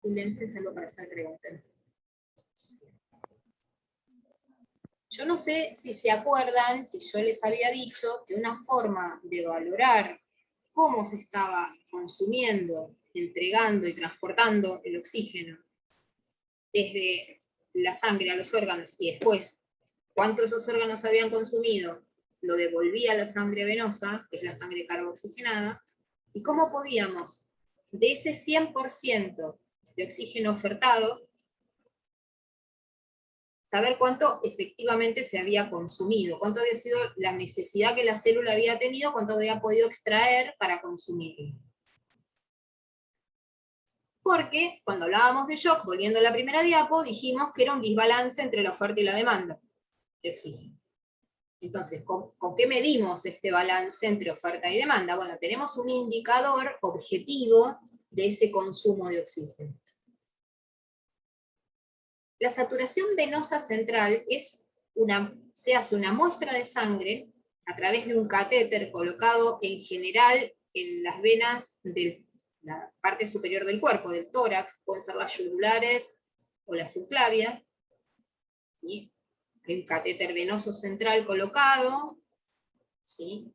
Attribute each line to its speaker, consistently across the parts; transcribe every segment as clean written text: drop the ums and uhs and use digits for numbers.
Speaker 1: silencio, salvo para hacer preguntas. Yo no sé si se acuerdan que yo les había dicho que una forma de valorar cómo se estaba consumiendo, entregando y transportando el oxígeno desde la sangre a los órganos y después cuánto esos órganos habían consumido, lo devolvía a la sangre venosa, que es la sangre carboxigenada, y cómo podíamos, de ese 100% de oxígeno ofertado, saber cuánto efectivamente se había consumido, cuánto había sido la necesidad que la célula había tenido, cuánto había podido extraer para consumirlo. Porque cuando hablábamos de shock, volviendo a la primera diapo, dijimos que era un desbalance entre la oferta y la demanda de oxígeno. Entonces, ¿con qué medimos este balance entre oferta y demanda? Bueno, tenemos un indicador objetivo de ese consumo de oxígeno. La saturación venosa central se hace una muestra de sangre a través de un catéter colocado en general en las venas de la parte superior del cuerpo, del tórax, pueden ser las yugulares o la subclavia, ¿sí? Hay un catéter venoso central colocado, ¿sí?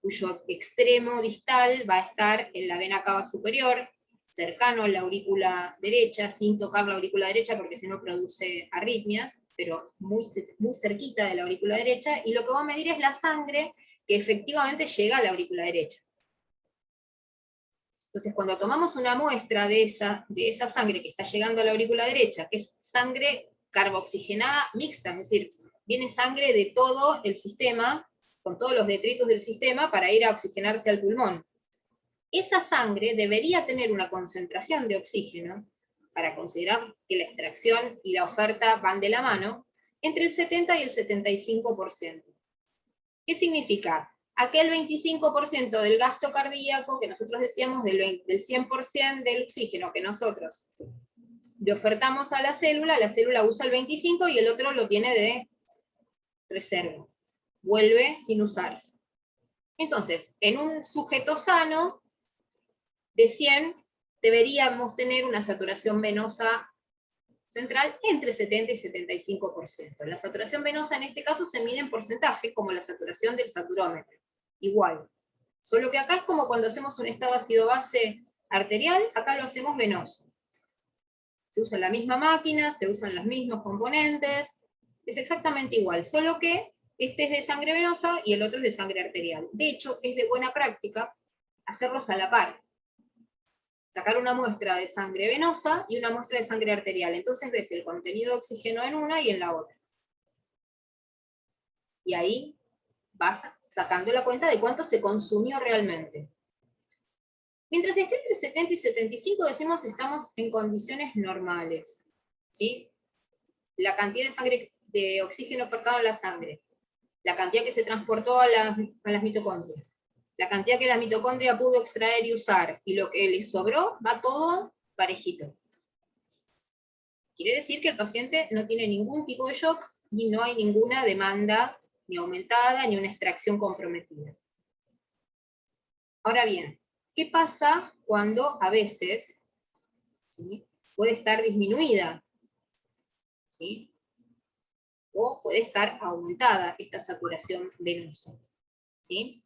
Speaker 1: Cuyo extremo distal va a estar en la vena cava superior, cercano a la aurícula derecha, sin tocar la aurícula derecha porque si no produce arritmias, pero muy cerquita de la aurícula derecha, y lo que va a medir es la sangre que efectivamente llega a la aurícula derecha. Entonces, cuando tomamos una muestra de esa sangre que está llegando a la aurícula derecha, que es sangre carboxigenada mixta, es decir, viene sangre de todo el sistema, con todos los detritos del sistema, para ir a oxigenarse al pulmón. Esa sangre debería tener una concentración de oxígeno, para considerar que la extracción y la oferta van de la mano, entre el 70 y el 75%. ¿Qué significa? Aquel 25% del gasto cardíaco que nosotros decíamos del 100% del oxígeno que nosotros le ofertamos a la célula usa el 25% y el otro lo tiene de reserva. Vuelve sin usarse. Entonces, en un sujeto sano, de 100, deberíamos tener una saturación venosa central entre 70 y 75%. La saturación venosa en este caso se mide en porcentaje, como la saturación del saturómetro. Igual. Solo que acá es como cuando hacemos un estado ácido-base arterial, acá lo hacemos venoso. Se usa la misma máquina, se usan los mismos componentes, es exactamente igual, solo que este es de sangre venosa y el otro es de sangre arterial. De hecho, es de buena práctica hacerlos a la par. Sacar una muestra de sangre venosa y una muestra de sangre arterial. Entonces ves el contenido de oxígeno en una y en la otra. Y ahí vas sacando la cuenta de cuánto se consumió realmente. Mientras esté entre 70 y 75, decimos estamos en condiciones normales. ¿Sí? La cantidad de sangre, de oxígeno ofertado en la sangre, la cantidad que se transportó a las mitocondrias, la cantidad que la mitocondria pudo extraer y usar, y lo que le sobró, va todo parejito. Quiere decir que el paciente no tiene ningún tipo de shock y no hay ninguna demanda ni aumentada ni una extracción comprometida. Ahora bien, ¿qué pasa cuando a veces, ¿sí?, puede estar disminuida? ¿Sí? O puede estar aumentada esta saturación venosa. ¿Sí?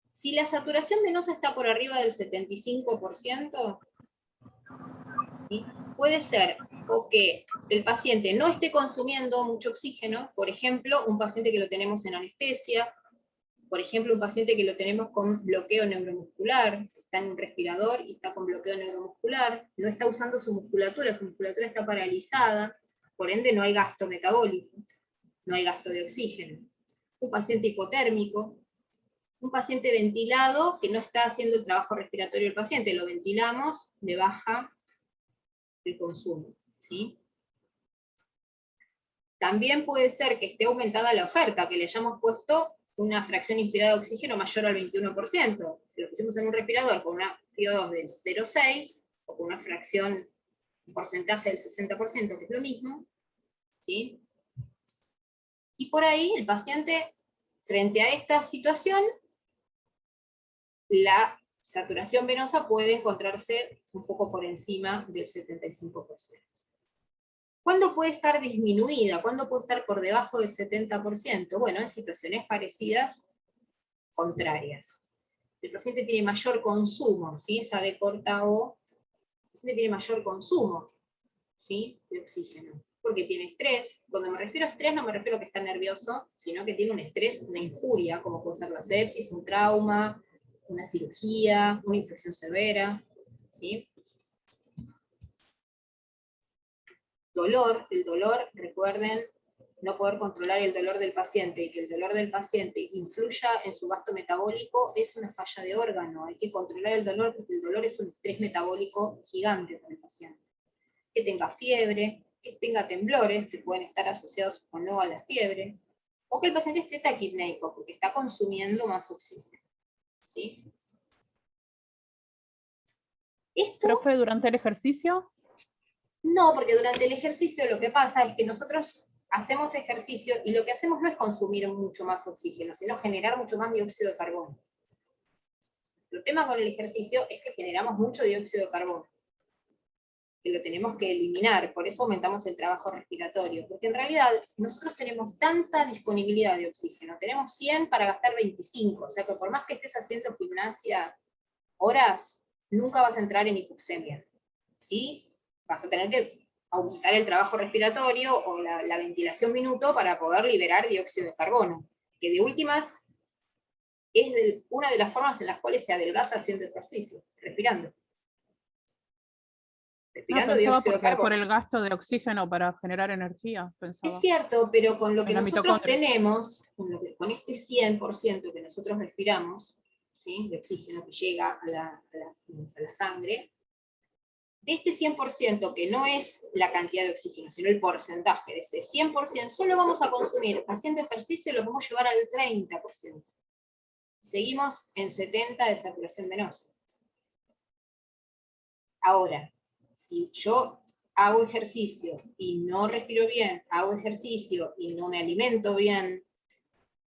Speaker 1: Si la saturación venosa está por arriba del 75%, ¿sí?, puede ser o que el paciente no esté consumiendo mucho oxígeno, por ejemplo, un paciente que lo tenemos en anestesia, por ejemplo, un paciente que lo tenemos con bloqueo neuromuscular, está en un respirador y está con bloqueo neuromuscular, no está usando su musculatura está paralizada, por ende no hay gasto metabólico, no hay gasto de oxígeno. Un paciente hipotérmico, un paciente ventilado que no está haciendo el trabajo respiratorio del paciente, lo ventilamos, le baja el consumo, ¿sí? También puede ser que esté aumentada la oferta, que le hayamos puesto una fracción inspirada de oxígeno mayor al 21%. Si lo pusimos en un respirador con una FiO2 del 0,6, o con una fracción, un porcentaje del 60%, que es lo mismo, ¿sí? Y por ahí el paciente, frente a esta situación, la saturación venosa puede encontrarse un poco por encima del 75%. ¿Cuándo puede estar disminuida? ¿Cuándo puede estar por debajo del 70%? Bueno, en situaciones parecidas, contrarias. El paciente tiene mayor consumo, ¿sí? Esa B corta O, el paciente tiene mayor consumo, ¿sí? De oxígeno. Porque tiene estrés. Cuando me refiero a estrés no me refiero a que está nervioso, sino que tiene un estrés, una injuria, como puede ser la sepsis, un trauma, una cirugía, una infección severa, ¿sí? Dolor, el dolor, recuerden, no poder controlar el dolor del paciente y que el dolor del paciente influya en su gasto metabólico es una falla de órgano. Hay que controlar el dolor porque el dolor es un estrés metabólico gigante para el paciente. Que tenga fiebre, que tenga temblores, que pueden estar asociados o no a la fiebre, o que el paciente esté taquipneico porque está consumiendo más oxígeno. ¿Sí? Esto,
Speaker 2: ¿Profe, durante el ejercicio?
Speaker 1: no, porque durante el ejercicio lo que pasa es que nosotros hacemos ejercicio y lo que hacemos no es consumir mucho más oxígeno, sino generar mucho más dióxido de carbono. El tema con el ejercicio es que generamos mucho dióxido de carbono, que lo tenemos que eliminar, por eso aumentamos el trabajo respiratorio, porque en realidad nosotros tenemos tanta disponibilidad de oxígeno, tenemos 100 para gastar 25, o sea que por más que estés haciendo gimnasia horas, nunca vas a entrar en hipoxemia, ¿sí? Vas a tener que aumentar el trabajo respiratorio o la ventilación minuto para poder liberar dióxido de carbono, que de últimas es una de las formas en las cuales se adelgaza haciendo ejercicio, respirando. Respirando
Speaker 2: Pensaba
Speaker 1: dióxido de
Speaker 2: porque por
Speaker 1: carbono.
Speaker 2: el gasto de oxígeno para generar energía,
Speaker 1: Es
Speaker 2: pensaba.
Speaker 1: cierto, pero con lo que
Speaker 2: En la
Speaker 1: nosotros
Speaker 2: mitocondria.
Speaker 1: tenemos, con este 100% que nosotros respiramos, ¿sí? De oxígeno que llega a la sangre, de este 100% que no es la cantidad de oxígeno, sino el porcentaje de ese 100%, solo vamos a consumir haciendo ejercicio, lo podemos llevar al 30%. Seguimos en 70% de saturación venosa. Ahora, si yo hago ejercicio y no respiro bien, hago ejercicio y no me alimento bien,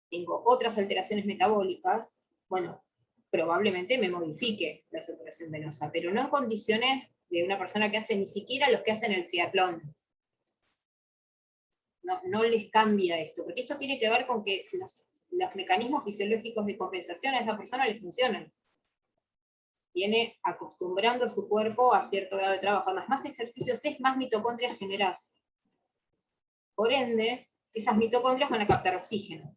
Speaker 1: tengo otras alteraciones metabólicas, bueno, probablemente me modifique la saturación venosa, pero no en condiciones de una persona que hace ni siquiera los que hacen el triatlón. No les cambia esto, porque esto tiene que ver con que los mecanismos fisiológicos de compensación a esa persona le funcionan. Viene acostumbrando a su cuerpo a cierto grado de trabajo. Además, más ejercicios es, más mitocondrias generás. Por ende, esas mitocondrias van a captar oxígeno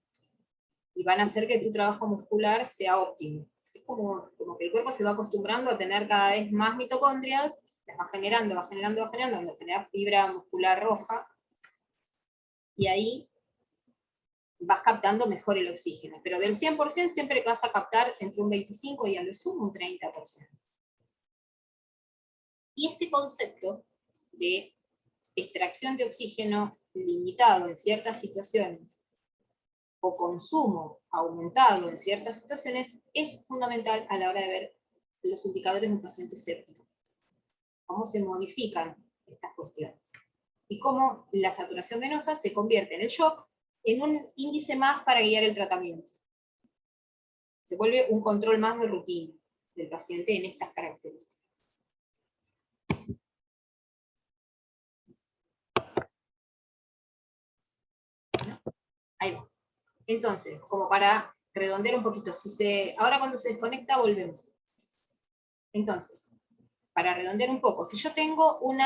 Speaker 1: y van a hacer que tu trabajo muscular sea óptimo. Es como que el cuerpo se va acostumbrando a tener cada vez más mitocondrias, las va generando, donde genera fibra muscular roja, y ahí vas captando mejor el oxígeno. Pero del 100% siempre vas a captar entre un 25% y a lo sumo un 30%. Y este concepto de extracción de oxígeno limitado en ciertas situaciones, o consumo aumentado en ciertas situaciones, es fundamental a la hora de ver los indicadores de un paciente séptico. Cómo se modifican estas cuestiones. Y cómo la saturación venosa se convierte en el shock en un índice más para guiar el tratamiento. Se vuelve un control más de rutina del paciente en estas características. Ahí va. Entonces, como para redondear un poquito, ahora cuando se desconecta volvemos. Entonces, para redondear un poco, si yo tengo un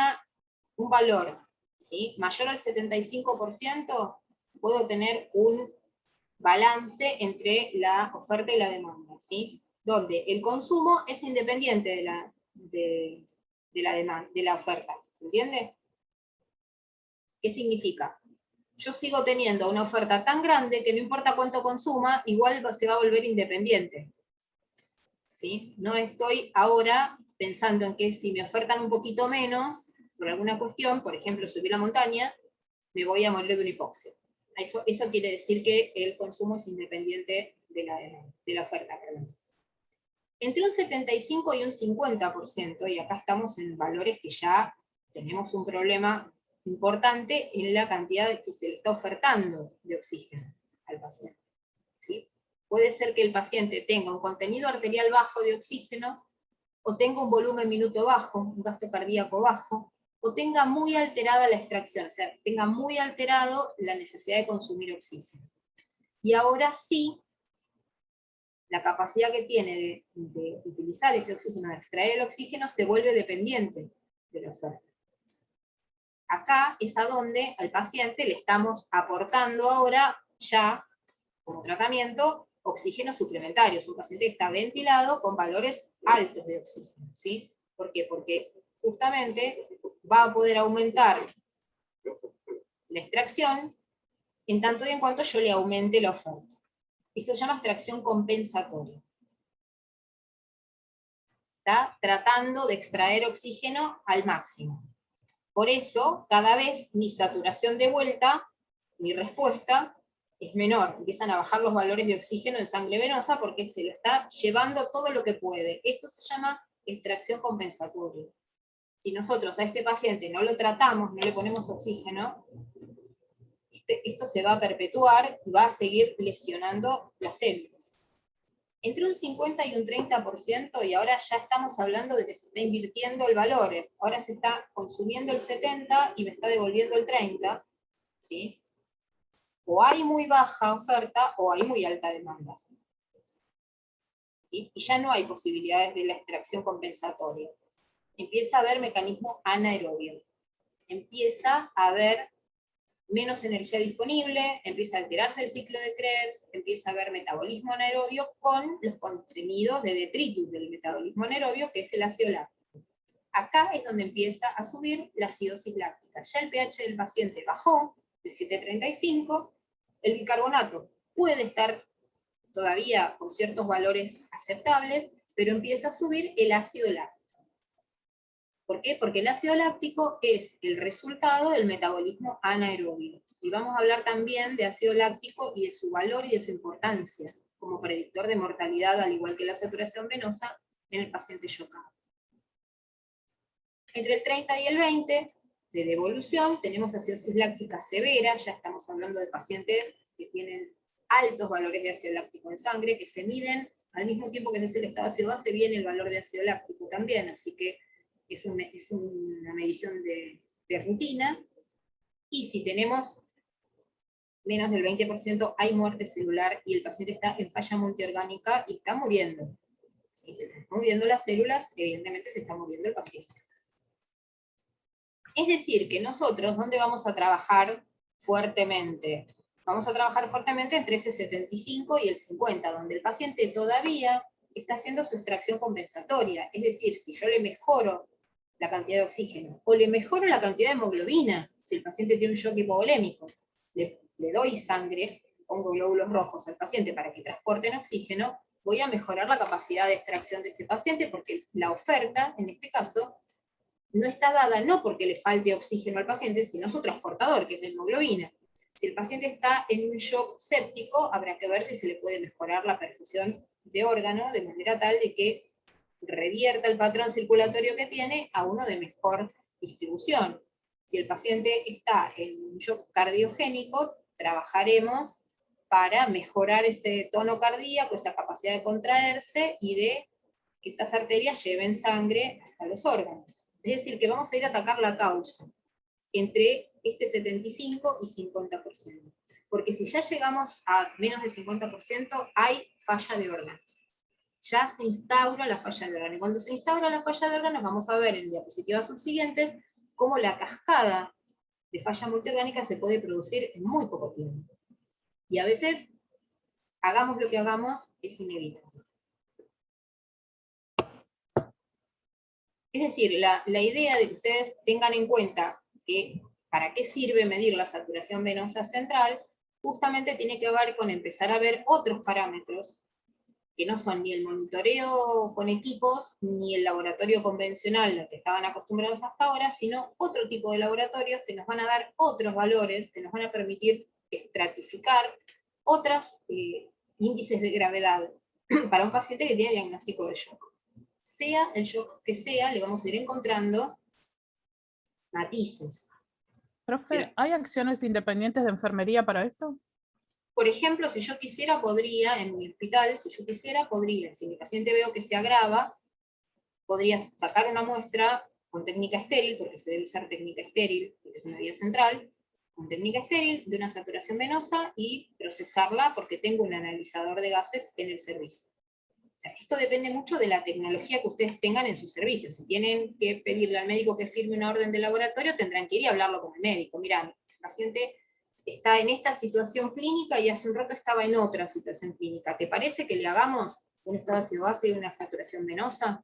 Speaker 1: valor, ¿sí?, mayor al 75%, puedo tener un balance entre la oferta y la demanda, ¿sí?, donde el consumo es independiente de la demanda, de la oferta, ¿se entiende? ¿Qué significa? Yo sigo teniendo una oferta tan grande que no importa cuánto consuma, igual se va a volver independiente. ¿Sí? No estoy ahora pensando en que si me ofertan un poquito menos, por alguna cuestión, por ejemplo, subir la montaña, me voy a morir de una hipoxia. Eso quiere decir que el consumo es independiente de la oferta. Perdón. Entre un 75 y un 50%, y acá estamos en valores que ya tenemos un problema importante en la cantidad que se le está ofertando de oxígeno al paciente. ¿Sí? puede ser que el paciente tenga un contenido arterial bajo de oxígeno, o tenga un volumen minuto bajo, un gasto cardíaco bajo, o tenga muy alterada la extracción, o sea, tenga muy alterado la necesidad de consumir oxígeno. Y ahora sí, la capacidad que tiene de utilizar ese oxígeno, de extraer el oxígeno, se vuelve dependiente de la oferta. Acá es a donde al paciente le estamos aportando ahora, ya, como tratamiento, oxígeno suplementario. Es un paciente que está ventilado con valores altos de oxígeno, ¿sí? ¿Por qué? Porque justamente va a poder aumentar la extracción en tanto y en cuanto yo le aumente la oferta. Esto se llama extracción compensatoria. Está tratando de extraer oxígeno al máximo. Por eso, cada vez mi saturación de vuelta, mi respuesta, es menor. Empiezan a bajar los valores de oxígeno en sangre venosa porque se lo está llevando todo lo que puede. Esto se llama extracción compensatoria. Si nosotros a este paciente no lo tratamos, no le ponemos oxígeno, esto se va a perpetuar y va a seguir lesionando las células. Entre un 50 y un 30%, y ahora ya estamos hablando de que se está invirtiendo el valor, ahora se está consumiendo el 70 y me está devolviendo el 30, ¿sí? O hay muy baja oferta o hay muy alta demanda. ¿Sí? Y ya no hay posibilidades de la extracción compensatoria. Empieza a haber mecanismo anaerobio. Empieza a haber menos energía disponible, empieza a alterarse el ciclo de Krebs, empieza a haber metabolismo anaerobio con los contenidos de detritus del metabolismo anaerobio, que es el ácido láctico. Acá es donde empieza a subir la acidosis láctica. Ya el pH del paciente bajó de 7,35, el bicarbonato puede estar todavía con ciertos valores aceptables, pero empieza a subir el ácido láctico. ¿Por qué? Porque el ácido láctico es el resultado del metabolismo anaerobio. Y vamos a hablar también de ácido láctico y de su valor y de su importancia como predictor de mortalidad, al igual que la saturación venosa, en el paciente chocado. Entre el 30 y el 20 de devolución tenemos acidosis láctica severa, ya estamos hablando de pacientes que tienen altos valores de ácido láctico en sangre, que se miden al mismo tiempo que es el estado ácido base, viene el valor de ácido láctico también, así que es una medición de rutina, y si tenemos menos del 20% hay muerte celular y el paciente está en falla multiorgánica y está muriendo. Si se están muriendo las células, evidentemente se está muriendo el paciente. Es decir, que nosotros, ¿dónde vamos a trabajar fuertemente? Vamos a trabajar fuertemente entre ese 75 y el 50, donde el paciente todavía está haciendo su extracción compensatoria. Es decir, si yo le mejoro la cantidad de oxígeno, o le mejoro la cantidad de hemoglobina, si el paciente tiene un shock hipovolémico, le doy sangre, pongo glóbulos rojos al paciente para que transporten oxígeno, voy a mejorar la capacidad de extracción de este paciente, porque la oferta, en este caso, no está dada no porque le falte oxígeno al paciente, sino su transportador, que es la hemoglobina. Si el paciente está en un shock séptico, habrá que ver si se le puede mejorar la perfusión de órgano, de manera tal de que revierta el patrón circulatorio que tiene a uno de mejor distribución. Si el paciente está en un shock cardiogénico, trabajaremos para mejorar ese tono cardíaco, esa capacidad de contraerse y de que estas arterias lleven sangre hasta los órganos. Es decir, que vamos a ir a atacar la causa entre este 75 y 50%. Porque si ya llegamos a menos del 50%, hay falla de órganos. Ya se instaura la falla de órganos. Y cuando se instaura la falla de órganos, vamos a ver en diapositivas subsiguientes cómo la cascada de falla multiorgánica se puede producir en muy poco tiempo. Y a veces, hagamos lo que hagamos, es inevitable. Es decir, la idea de que ustedes tengan en cuenta que para qué sirve medir la saturación venosa central, justamente tiene que ver con empezar a ver otros parámetros que no son ni el monitoreo con equipos, ni el laboratorio convencional al que estaban acostumbrados hasta ahora, sino otro tipo de laboratorios que nos van a dar otros valores, que nos van a permitir estratificar otros índices de gravedad para un paciente que tiene diagnóstico de shock. Sea el shock que sea, le vamos a ir encontrando matices.
Speaker 2: Profe, ¿hay acciones independientes de enfermería para esto?
Speaker 1: Por ejemplo, si yo quisiera, podría, en mi hospital, si yo quisiera, podría, si mi paciente veo que se agrava, podría sacar una muestra con técnica estéril, porque se debe usar técnica estéril, porque es una vía central, con técnica estéril, de una saturación venosa, y procesarla porque tengo un analizador de gases en el servicio. O sea, esto depende mucho de la tecnología que ustedes tengan en sus servicios. Si tienen que pedirle al médico que firme una orden de laboratorio, tendrán que ir y hablarlo con el médico. Mira, el paciente está en esta situación clínica y hace un rato estaba en otra situación clínica. ¿Te parece que le hagamos un estado ácido base y una saturación venosa?